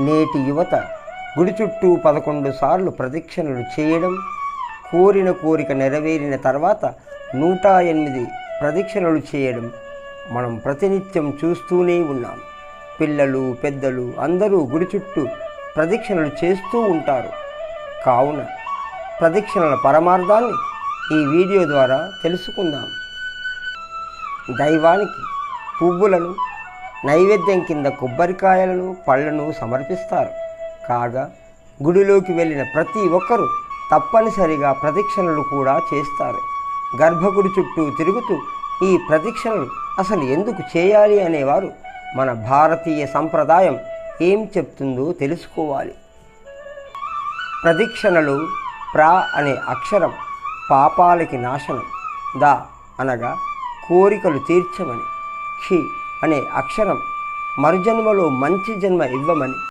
నేటి యువత గుడి చుట్టూ 11 సార్లు ప్రదక్షిణలు చేయడం, కోరిన కోరిక నెరవేరిన తర్వాత 108 ప్రదక్షిణలు చేయడం మనం ప్రతినిత్యం చూస్తూనే ఉన్నాం. పిల్లలు, పెద్దలు అందరూ గుడి చుట్టూ ప్రదక్షిణలు చేస్తూ ఉంటారు. కావున ప్రదక్షిణల పరమార్థాన్ని ఈ వీడియో ద్వారా తెలుసుకుందాం. దైవానికి పువ్వులను, నైవేద్యం కింద కొబ్బరికాయలను, పళ్ళను సమర్పిస్తారు. కాగా గుడిలోకి వెళ్ళిన ప్రతి ఒక్కరూ తప్పనిసరిగా ప్రదక్షిణలు కూడా చేస్తారు. గర్భగుడి చుట్టూ తిరుగుతూ ఈ ప్రదక్షిణలు అసలు ఎందుకు చేయాలి అనేవారు మన భారతీయ సంప్రదాయం ఏం చెప్తుందో తెలుసుకోవాలి. ప్రదక్షిణలు ప్రా అనే అక్షరం పాపాలకి నాశనం, దా అనగా కోరికలు తీర్చమని, ఖి అనే అక్షరం మరుజన్మలో మంచి జన్మ ఇవ్వమని,